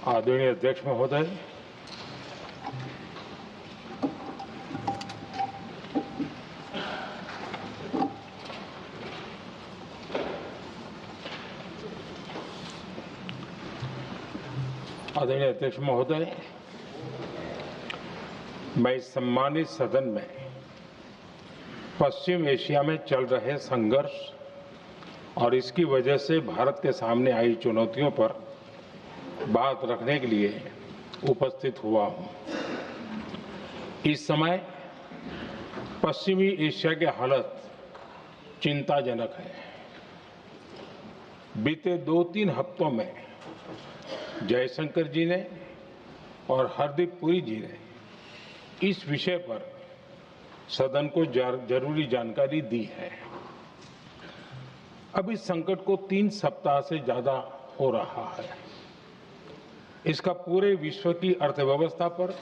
आदरणीय अध्यक्ष महोदय, मैं इस सम्मानित सदन में पश्चिम एशिया में चल रहे संघर्ष और इसकी वजह से भारत के सामने आई चुनौतियों पर बात रखने के लिए उपस्थित हुआ हूं। इस समय पश्चिमी एशिया की हालत चिंताजनक है। बीते 2-3 हफ्तों में जयशंकर जी ने और हरदीप पुरी जी ने इस विषय पर सदन को जरूरी जानकारी दी है। अब इस संकट को 3 सप्ताह से ज्यादा हो रहा है। इसका पूरे विश्व की अर्थव्यवस्था पर,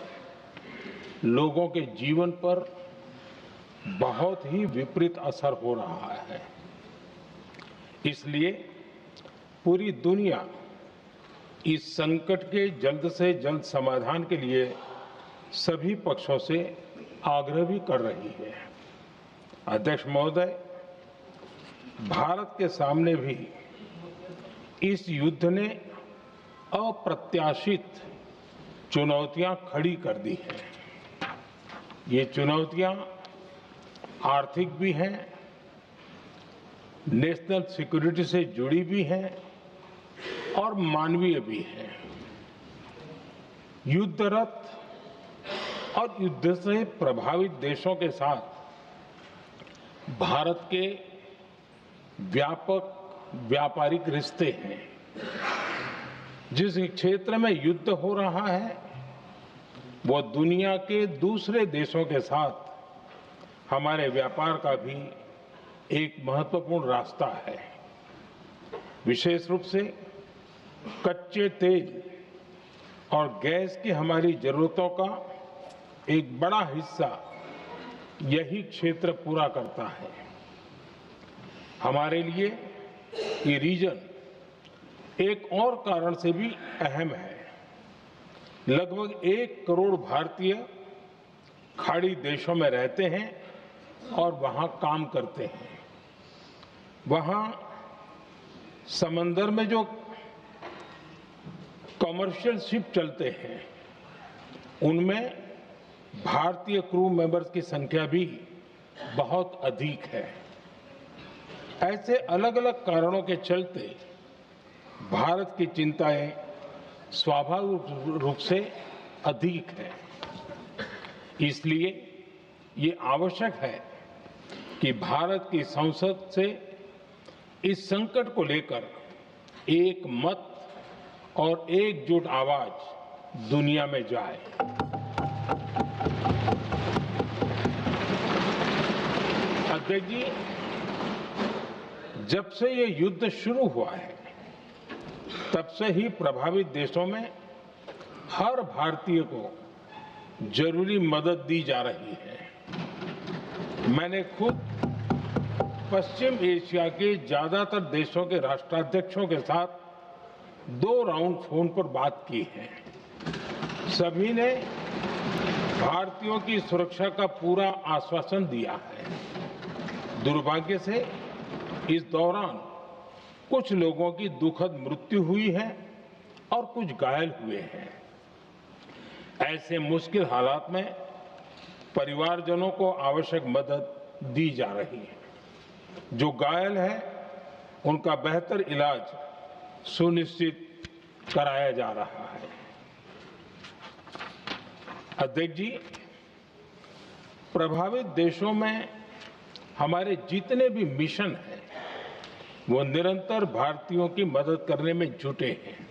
लोगों के जीवन पर बहुत ही विपरीत असर हो रहा है। इसलिए पूरी दुनिया इस संकट के जल्द से जल्द समाधान के लिए सभी पक्षों से आग्रह भी कर रही है। अध्यक्ष महोदय, भारत के सामने भी इस युद्ध ने अप्रत्याशित चुनौतियां खड़ी कर दी हैं। ये चुनौतियां आर्थिक भी हैं, नेशनल सिक्योरिटी से जुड़ी भी हैं और मानवीय भी हैं। युद्धरत और युद्ध से प्रभावित देशों के साथ भारत के व्यापक व्यापारिक रिश्ते हैं। जिस क्षेत्र में युद्ध हो रहा है वो दुनिया के दूसरे देशों के साथ हमारे व्यापार का भी एक महत्वपूर्ण रास्ता है। विशेष रूप से कच्चे तेल और गैस की हमारी जरूरतों का एक बड़ा हिस्सा यही क्षेत्र पूरा करता है। हमारे लिए ये रीजन एक और कारण से भी अहम है। लगभग 1 करोड़ भारतीय खाड़ी देशों में रहते हैं और वहां काम करते हैं। वहां समंदर में जो कमर्शियल शिप चलते हैं उनमें भारतीय क्रू मेंबर्स की संख्या भी बहुत अधिक है। ऐसे अलग अलग कारणों के चलते भारत की चिंताएं स्वाभाविक रूप से अधिक है। इसलिए ये आवश्यक है कि भारत की संसद से इस संकट को लेकर एक मत और एकजुट आवाज दुनिया में जाए। अध्यक्ष जी, जब से ये युद्ध शुरू हुआ है तब से ही प्रभावित देशों में हर भारतीय को जरूरी मदद दी जा रही है। मैंने खुद पश्चिम एशिया के ज्यादातर देशों के राष्ट्राध्यक्षों के साथ 2 राउंड फोन पर बात की है। सभी ने भारतीयों की सुरक्षा का पूरा आश्वासन दिया है। दुर्भाग्य से इस दौरान कुछ लोगों की दुखद मृत्यु हुई है और कुछ घायल हुए हैं। ऐसे मुश्किल हालात में परिवारजनों को आवश्यक मदद दी जा रही है। जो घायल है उनका बेहतर इलाज सुनिश्चित कराया जा रहा है। अध्यक्ष जी, प्रभावित देशों में हमारे जितने भी मिशन हैं वो निरंतर भारतीयों की मदद करने में जुटे हैं।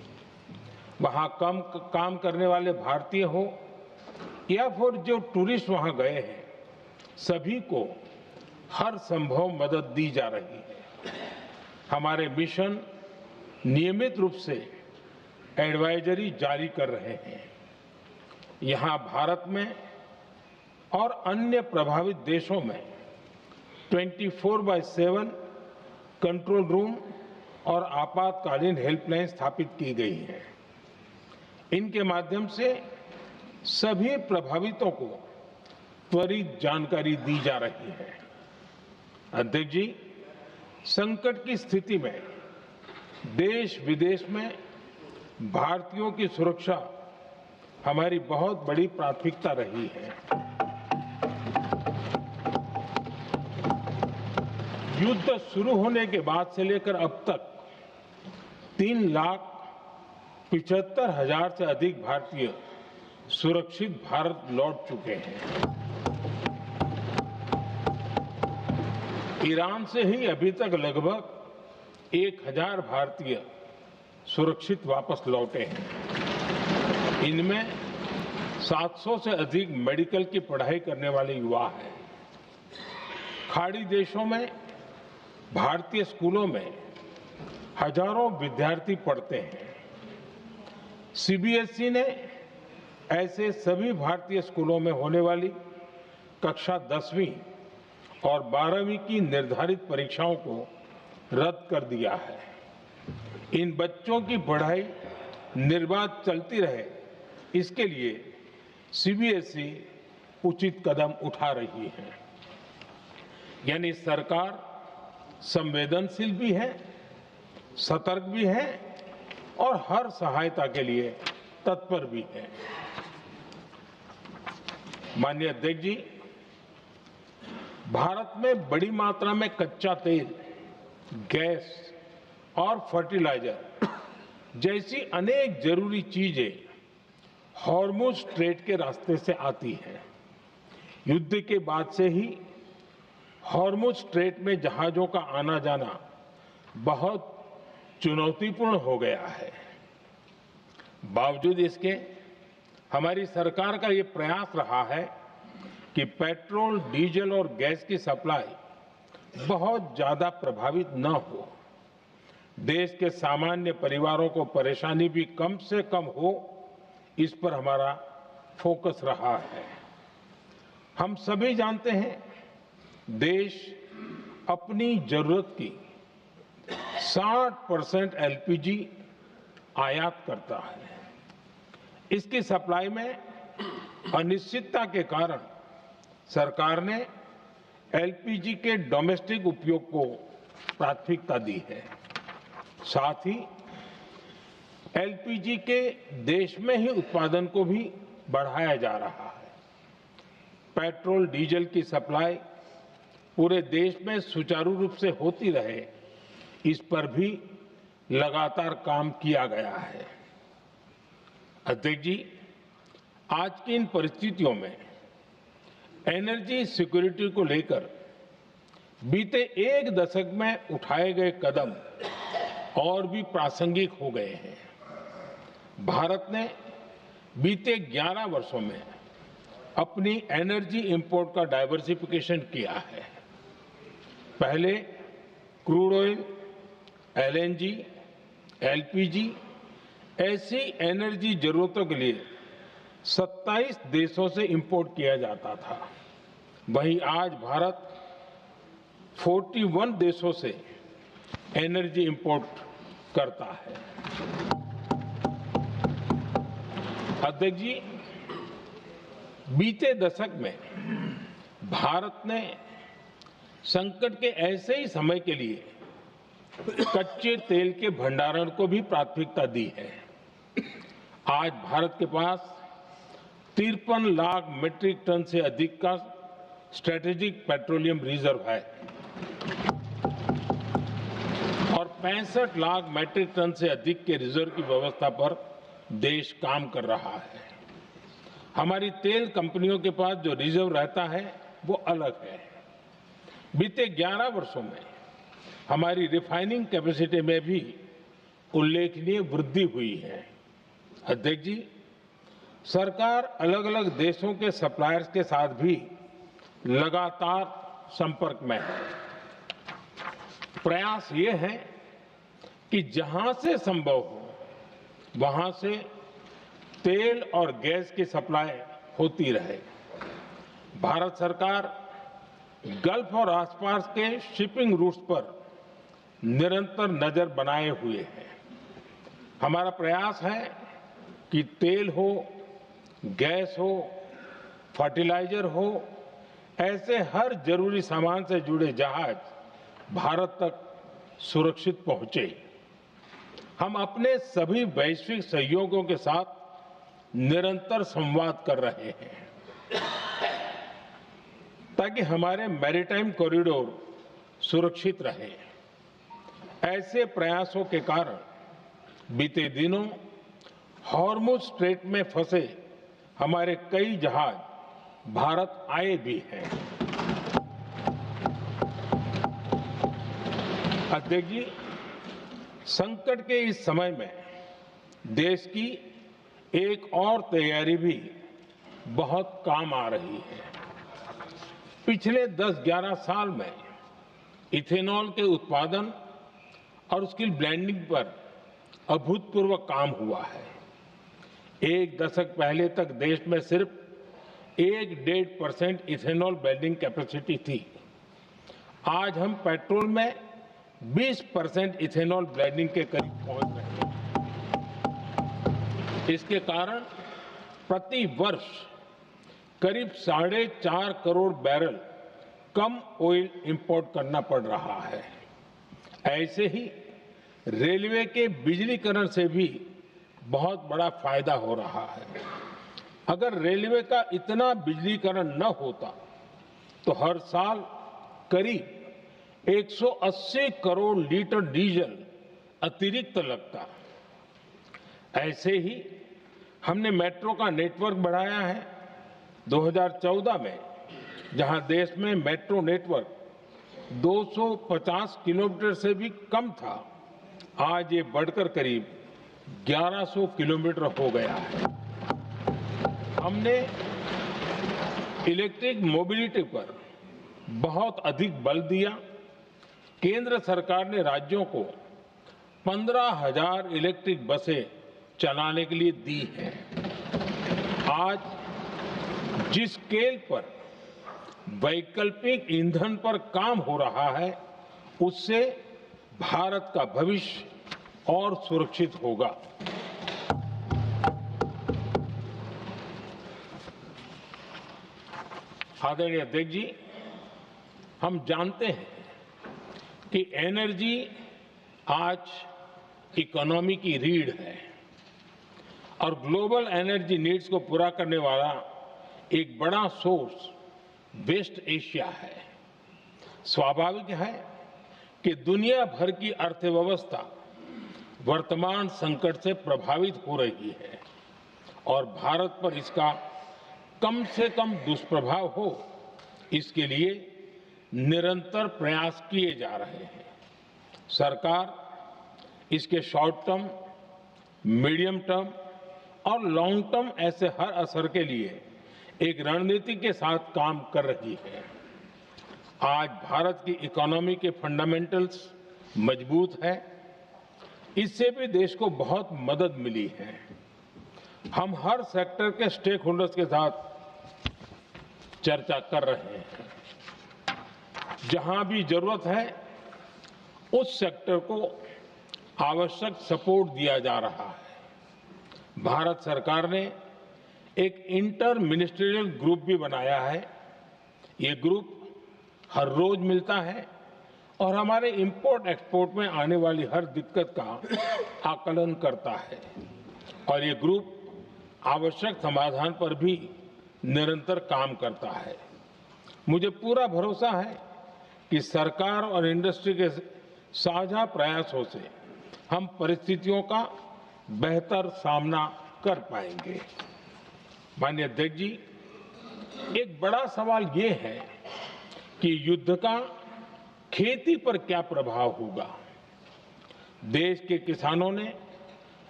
वहां काम करने वाले भारतीय हो या फिर जो टूरिस्ट वहां गए हैं, सभी को हर संभव मदद दी जा रही है। हमारे मिशन नियमित रूप से एडवाइजरी जारी कर रहे हैं। यहां भारत में और अन्य प्रभावित देशों में 24/7 कंट्रोल रूम और आपातकालीन हेल्पलाइन स्थापित की गई है। इनके माध्यम से सभी प्रभावितों को त्वरित जानकारी दी जा रही है। अध्यक्ष जी, संकट की स्थिति में देश विदेश में भारतीयों की सुरक्षा हमारी बहुत बड़ी प्राथमिकता रही है। युद्ध शुरू होने के बाद से लेकर अब तक 3,75,000 से अधिक भारतीय सुरक्षित भारत लौट चुके हैं। ईरान से ही अभी तक लगभग 1,000 भारतीय सुरक्षित वापस लौटे हैं। इनमें 700 से अधिक मेडिकल की पढ़ाई करने वाले युवा हैं। खाड़ी देशों में भारतीय स्कूलों में हजारों विद्यार्थी पढ़ते हैं। सीबीएसई ने ऐसे सभी भारतीय स्कूलों में होने वाली कक्षा 10वीं और 12वीं की निर्धारित परीक्षाओं को रद्द कर दिया है। इन बच्चों की पढ़ाई निर्बाध चलती रहे, इसके लिए सीबीएसई उचित कदम उठा रही है। यानी सरकार संवेदनशील भी है, सतर्क भी है और हर सहायता के लिए तत्पर भी है। माननीय अध्यक्ष जी, भारत में बड़ी मात्रा में कच्चा तेल, गैस और फर्टिलाइजर जैसी अनेक जरूरी चीजें हॉर्मुज स्ट्रेट के रास्ते से आती हैं। युद्ध के बाद से ही हॉर्मुज स्ट्रेट में जहाजों का आना जाना बहुत चुनौतीपूर्ण हो गया है। बावजूद इसके हमारी सरकार का ये प्रयास रहा है कि पेट्रोल, डीजल और गैस की सप्लाई बहुत ज्यादा प्रभावित न हो। देश के सामान्य परिवारों को परेशानी भी कम से कम हो, इस पर हमारा फोकस रहा है। हम सभी जानते हैं, देश अपनी जरूरत की 60% एलपीजी आयात करता है। इसकी सप्लाई में अनिश्चितता के कारण सरकार ने एलपीजी के डोमेस्टिक उपयोग को प्राथमिकता दी है। साथ ही एलपीजी के देश में ही उत्पादन को भी बढ़ाया जा रहा है। पेट्रोल, डीजल की सप्लाई पूरे देश में सुचारू रूप से होती रहे, इस पर भी लगातार काम किया गया है। अध्यक्ष जी, आज की इन परिस्थितियों में एनर्जी सिक्योरिटी को लेकर बीते एक दशक में उठाए गए कदम और भी प्रासंगिक हो गए हैं। भारत ने बीते 11 वर्षों में अपनी एनर्जी इंपोर्ट का डाइवर्सिफिकेशन किया है। पहले क्रूड ऑयल, एलएनजी, एलपीजी ऐसी एनर्जी जरूरतों के लिए 27 देशों से इंपोर्ट किया जाता था। वहीं आज भारत 41 देशों से एनर्जी इंपोर्ट करता है। अध्यक्ष जी, बीते दशक में भारत ने संकट के ऐसे ही समय के लिए कच्चे तेल के भंडारण को भी प्राथमिकता दी है। आज भारत के पास 53 लाख मीट्रिक टन से अधिक का स्ट्रेटेजिक पेट्रोलियम रिजर्व है और 65 लाख मीट्रिक टन से अधिक के रिजर्व की व्यवस्था पर देश काम कर रहा है। हमारी तेल कंपनियों के पास जो रिजर्व रहता है वो अलग है। बीते 11 वर्षों में हमारी रिफाइनिंग कैपेसिटी में भी उल्लेखनीय वृद्धि हुई है। अध्यक्ष जी, सरकार अलग अलग देशों के सप्लायर्स के साथ भी लगातार संपर्क में है। प्रयास ये है कि जहां से संभव हो वहां से तेल और गैस की सप्लाई होती रहे। भारत सरकार गल्फ और आसपास के शिपिंग रूट्स पर निरंतर नजर बनाए हुए है। हमारा प्रयास है कि तेल हो, गैस हो, फर्टिलाइजर हो, ऐसे हर जरूरी सामान से जुड़े जहाज भारत तक सुरक्षित पहुंचे। हम अपने सभी वैश्विक सहयोगियों के साथ निरंतर संवाद कर रहे हैं ताकि हमारे मैरीटाइम कॉरिडोर सुरक्षित रहे। ऐसे प्रयासों के कारण बीते दिनों हॉर्मुज स्ट्रेट में फंसे हमारे कई जहाज भारत आए भी हैं। अध्यक्ष जी, संकट के इस समय में देश की एक और तैयारी भी बहुत काम आ रही है। पिछले 10-11 साल में इथेनॉल के उत्पादन और उसकी ब्लेंडिंग पर अभूतपूर्व काम हुआ है। एक दशक पहले तक देश में सिर्फ 1-1.5% इथेनॉल ब्लेंडिंग कैपेसिटी थी। आज हम पेट्रोल में 20% इथेनॉल ब्लेंडिंग के करीब पहुंच रहे हैं। इसके कारण प्रति वर्ष करीब 4.5 करोड़ बैरल कम ऑयल इंपोर्ट करना पड़ रहा है। ऐसे ही रेलवे के बिजलीकरण से भी बहुत बड़ा फायदा हो रहा है। अगर रेलवे का इतना बिजलीकरण न होता तो हर साल करीब 180 करोड़ लीटर डीजल अतिरिक्त लगता। ऐसे ही हमने मेट्रो का नेटवर्क बढ़ाया है। 2014 में जहां देश में मेट्रो नेटवर्क 250 किलोमीटर से भी कम था, आज ये बढ़कर करीब 1100 किलोमीटर हो गया है। हमने इलेक्ट्रिक मोबिलिटी पर बहुत अधिक बल दिया। केंद्र सरकार ने राज्यों को 15,000 इलेक्ट्रिक बसें चलाने के लिए दी हैं। आज जिस स्केल पर वैकल्पिक ईंधन पर काम हो रहा है, उससे भारत का भविष्य और सुरक्षित होगा। आदरणीय अध्यक्ष जी, हम जानते हैं कि एनर्जी आज इकोनॉमी की रीढ़ है और ग्लोबल एनर्जी नीड्स को पूरा करने वाला एक बड़ा सोर्स वेस्ट एशिया है। स्वाभाविक है कि दुनिया भर की अर्थव्यवस्था वर्तमान संकट से प्रभावित हो रही है और भारत पर इसका कम से कम दुष्प्रभाव हो, इसके लिए निरंतर प्रयास किए जा रहे हैं। सरकार इसके शॉर्ट टर्म, मीडियम टर्म और लॉन्ग टर्म ऐसे हर असर के लिए एक रणनीति के साथ काम कर रही है। आज भारत की इकोनॉमी के फंडामेंटल्स मजबूत है। इससे भी देश को बहुत मदद मिली है। हम हर सेक्टर के स्टेक होल्डर्स के साथ चर्चा कर रहे हैं। जहां भी जरूरत है उस सेक्टर को आवश्यक सपोर्ट दिया जा रहा है। भारत सरकार ने एक इंटर मिनिस्ट्रियल ग्रुप भी बनाया है। ये ग्रुप हर रोज मिलता है और हमारे इंपोर्ट एक्सपोर्ट में आने वाली हर दिक्कत का आकलन करता है और ये ग्रुप आवश्यक समाधान पर भी निरंतर काम करता है। मुझे पूरा भरोसा है कि सरकार और इंडस्ट्री के साझा प्रयासों से हम परिस्थितियों का बेहतर सामना कर पाएंगे। माननीय अध्यक्ष जी, एक बड़ा सवाल ये है कि युद्ध का खेती पर क्या प्रभाव होगा। देश के किसानों ने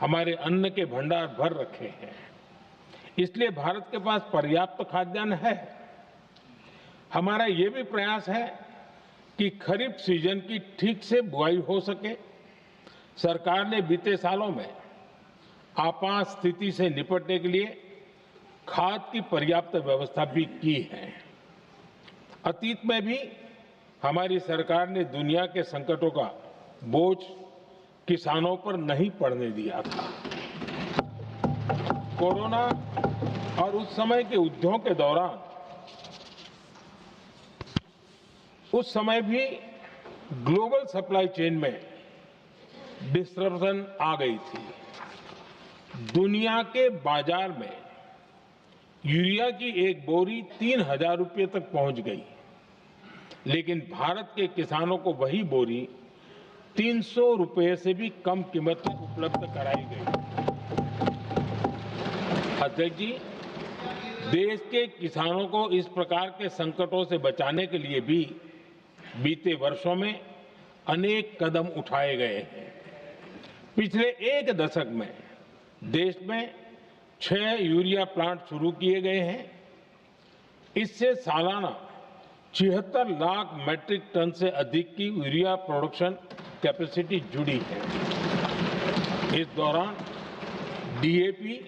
हमारे अन्न के भंडार भर रखे हैं, इसलिए भारत के पास पर्याप्त खाद्यान्न है। हमारा ये भी प्रयास है कि खरीफ सीजन की ठीक से बुआई हो सके। सरकार ने बीते सालों में आपात स्थिति से निपटने के लिए खाद की पर्याप्त व्यवस्था भी की है। अतीत में भी हमारी सरकार ने दुनिया के संकटों का बोझ किसानों पर नहीं पड़ने दिया था। कोरोना और उस समय के युद्धों के दौरान उस समय भी ग्लोबल सप्लाई चेन में डिस्टरप्शन आ गई थी। दुनिया के बाजार में यूरिया की एक बोरी 3,000 रुपये तक पहुंच गई, लेकिन भारत के किसानों को वही बोरी 300 रुपये से भी कम कीमत में उपलब्ध कराई गई। अध्यक्ष जी, देश के किसानों को इस प्रकार के संकटों से बचाने के लिए भी बीते वर्षों में अनेक कदम उठाए गए हैं। पिछले एक दशक में देश में 6 यूरिया प्लांट शुरू किए गए हैं। इससे सालाना 76 लाख मैट्रिक टन से अधिक की यूरिया प्रोडक्शन कैपेसिटी जुड़ी है। इस दौरान डीएपी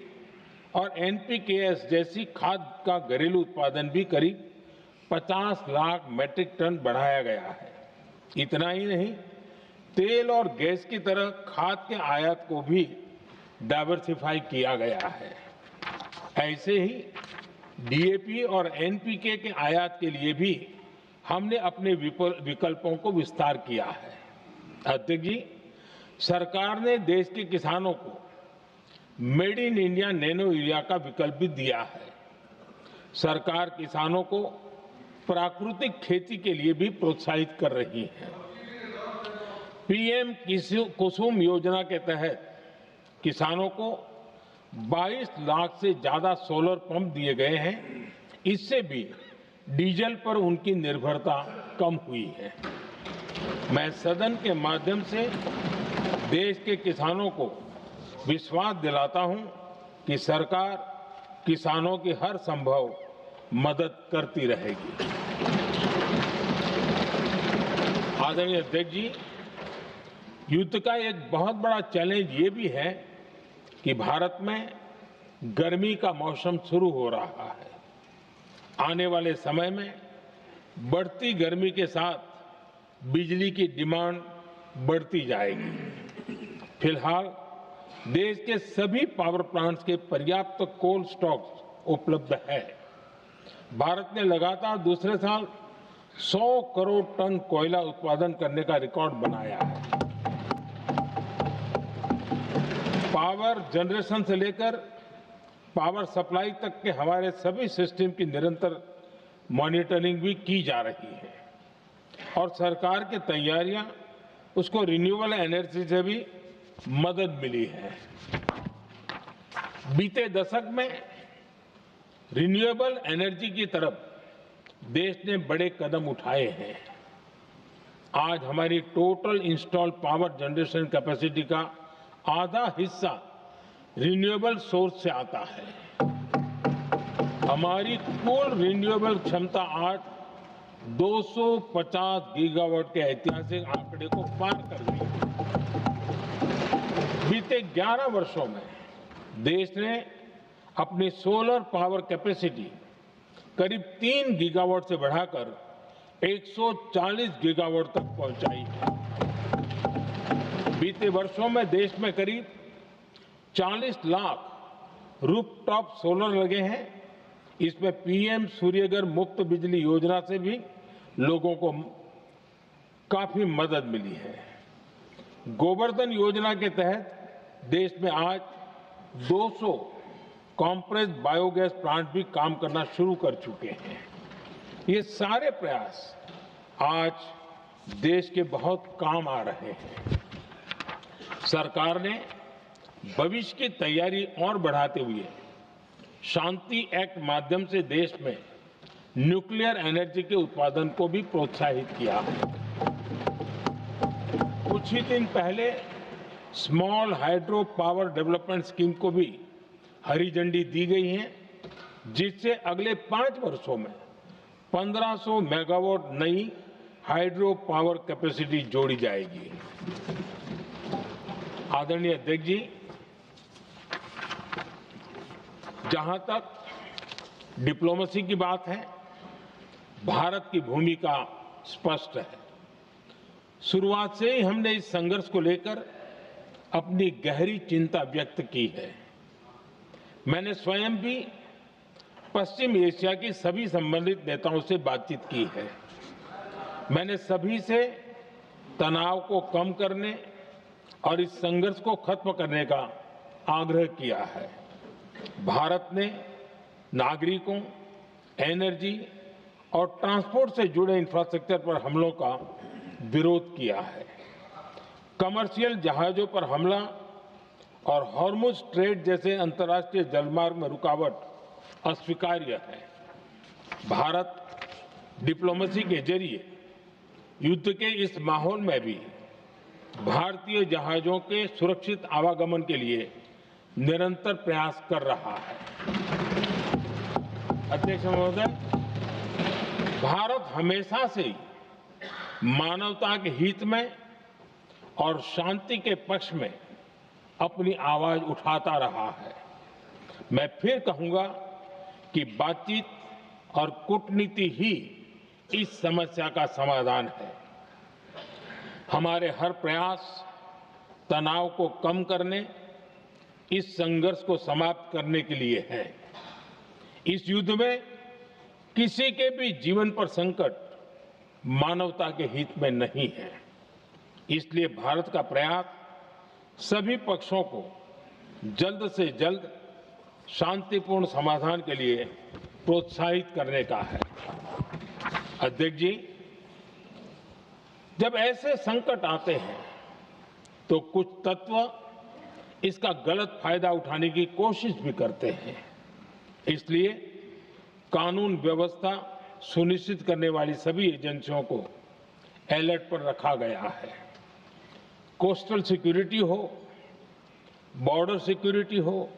और एनपीकेएस जैसी खाद का घरेलू उत्पादन भी करीब 50 लाख मैट्रिक टन बढ़ाया गया है। इतना ही नहीं, तेल और गैस की तरह खाद के आयात को भी डाइवर्सिफाई किया गया है। ऐसे ही डीएपी और एनपीके के आयात के लिए भी हमने अपने विकल्पों को विस्तार किया है। अध्यक्ष जी, सरकार ने देश के किसानों को made in India nano urea का विकल्प भी दिया है। सरकार किसानों को प्राकृतिक खेती के लिए भी प्रोत्साहित कर रही है। पीएम कुसुम योजना के तहत किसानों को 22 लाख से ज्यादा सोलर पंप दिए गए हैं। इससे भी डीजल पर उनकी निर्भरता कम हुई है। मैं सदन के माध्यम से देश के किसानों को विश्वास दिलाता हूं कि सरकार किसानों की हर संभव मदद करती रहेगी। आदरणीय अध्यक्ष जी, युद्ध का एक बहुत बड़ा चैलेंज ये भी है कि भारत में गर्मी का मौसम शुरू हो रहा है। आने वाले समय में बढ़ती गर्मी के साथ बिजली की डिमांड बढ़ती जाएगी। फिलहाल देश के सभी पावर प्लांट्स के पर्याप्त कोल स्टॉक्स उपलब्ध है। भारत ने लगातार दूसरे साल 100 करोड़ टन कोयला उत्पादन करने का रिकॉर्ड बनाया है। पावर जनरेशन से लेकर पावर सप्लाई तक के हमारे सभी सिस्टम की निरंतर मॉनिटरिंग भी की जा रही है और सरकार की तैयारियां उसको रिन्यूएबल एनर्जी से भी मदद मिली है। बीते दशक में रिन्यूएबल एनर्जी की तरफ देश ने बड़े कदम उठाए हैं। आज हमारी total install power generation capacity का आधा हिस्सा रिन्यूएबल सोर्स से आता है। हमारी कुल रिन्यूएबल क्षमता आज 250 गीगावाट के ऐतिहासिक आंकड़े को पार कर गई। बीते 11 वर्षों में देश ने अपनी सोलर पावर कैपेसिटी करीब 3 गीगावाट से बढ़ाकर 140 गीगावाट तक पहुंचाई है। बीते वर्षों में देश में करीब 40 लाख रूफटॉप सोलर लगे हैं। इसमें पीएम सूर्यघर मुफ्त बिजली योजना से भी लोगों को काफी मदद मिली है। गोवर्धन योजना के तहत देश में आज 200 कॉम्प्रेस बायोगैस प्लांट भी काम करना शुरू कर चुके हैं। ये सारे प्रयास आज देश के बहुत काम आ रहे हैं। सरकार ने भविष्य की तैयारी और बढ़ाते हुए शांति एक्ट माध्यम से देश में न्यूक्लियर एनर्जी के उत्पादन को भी प्रोत्साहित किया है। कुछ ही दिन पहले small hydro power development scheme को भी हरी झंडी दी गई है, जिससे अगले 5 वर्षों में 1500 मेगावाट नई हाइड्रो पावर कैपेसिटी जोड़ी जाएगी। आदरणीय अध्यक्ष जी, जहां तक डिप्लोमेसी की बात है, भारत की भूमिका स्पष्ट है। शुरुआत से ही हमने इस संघर्ष को लेकर अपनी गहरी चिंता व्यक्त की है। मैंने स्वयं भी पश्चिम एशिया की सभी संबंधित नेताओं से बातचीत की है। मैंने सभी से तनाव को कम करने और इस संघर्ष को खत्म करने का आग्रह किया है। भारत ने नागरिकों, एनर्जी और ट्रांसपोर्ट से जुड़े इंफ्रास्ट्रक्चर पर हमलों का विरोध किया है। कमर्शियल जहाजों पर हमला और हॉर्मुज स्ट्रेट जैसे अंतर्राष्ट्रीय जलमार्ग में रुकावट अस्वीकार्य है। भारत डिप्लोमेसी के जरिए युद्ध के इस माहौल में भी भारतीय जहाजों के सुरक्षित आवागमन के लिए निरंतर प्रयास कर रहा है। अध्यक्ष महोदय, भारत हमेशा से ही मानवता के हित में और शांति के पक्ष में अपनी आवाज उठाता रहा है। मैं फिर कहूंगा कि बातचीत और कूटनीति ही इस समस्या का समाधान है। हमारे हर प्रयास तनाव को कम करने, इस संघर्ष को समाप्त करने के लिए है। इस युद्ध में किसी के भी जीवन पर संकट मानवता के हित में नहीं है। इसलिए भारत का प्रयास सभी पक्षों को जल्द से जल्द शांतिपूर्ण समाधान के लिए प्रोत्साहित करने का है। अध्यक्ष जी, जब ऐसे संकट आते हैं तो कुछ तत्व इसका गलत फायदा उठाने की कोशिश भी करते हैं। इसलिए कानून व्यवस्था सुनिश्चित करने वाली सभी एजेंसियों को अलर्ट पर रखा गया है। कोस्टल सिक्योरिटी हो, बॉर्डर सिक्योरिटी हो,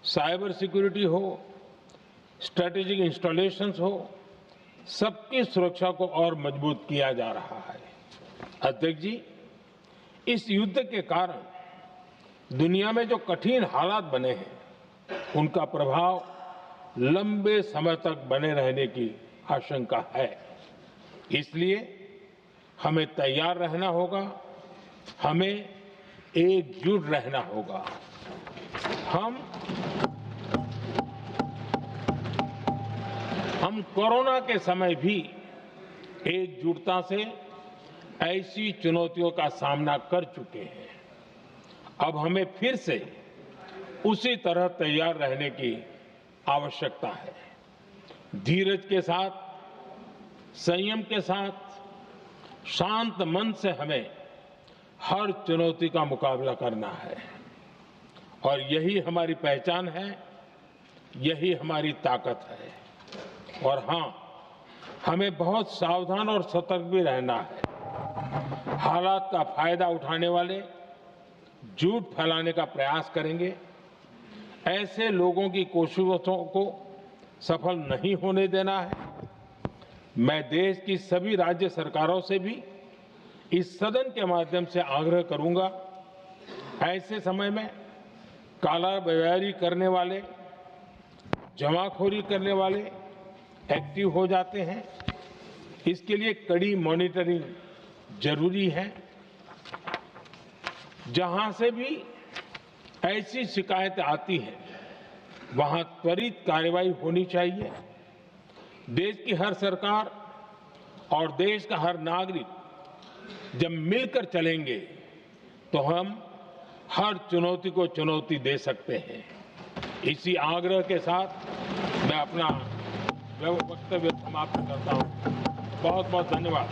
साइबर सिक्योरिटी हो, स्ट्रेटेजिक इंस्टॉलेशंस हो, सबकी सुरक्षा को और मजबूत किया जा रहा है। अध्यक्ष जी, इस युद्ध के कारण दुनिया में जो कठिन हालात बने हैं, उनका प्रभाव लंबे समय तक बने रहने की आशंका है। इसलिए हमें तैयार रहना होगा, हमें एकजुट रहना होगा। हम कोरोना के समय भी एकजुटता से ऐसी चुनौतियों का सामना कर चुके हैं। अब हमें फिर से उसी तरह तैयार रहने की आवश्यकता है। धीरज के साथ, संयम के साथ, शांत मन से हमें हर चुनौती का मुकाबला करना है और यही हमारी पहचान है, यही हमारी ताकत है। और हां, हमें बहुत सावधान और सतर्क भी रहना है। हालात का फायदा उठाने वाले झूठ फैलाने का प्रयास करेंगे। ऐसे लोगों की कोशिशों को सफल नहीं होने देना है। मैं देश की सभी राज्य सरकारों से भी इस सदन के माध्यम से आग्रह करूंगा, ऐसे समय में कालाबाजारी करने वाले, जमाखोरी करने वाले एक्टिव हो जाते हैं। इसके लिए कड़ी मॉनिटरिंग जरूरी है। जहां से भी ऐसी शिकायतें आती हैं, वहां त्वरित कार्रवाई होनी चाहिए। देश की हर सरकार और देश का हर नागरिक जब मिलकर चलेंगे तो हम हर चुनौती को चुनौती दे सकते हैं। इसी आग्रह के साथ मैं अपना वक्तव्य समाप्त करता हूं। बहुत बहुत धन्यवाद।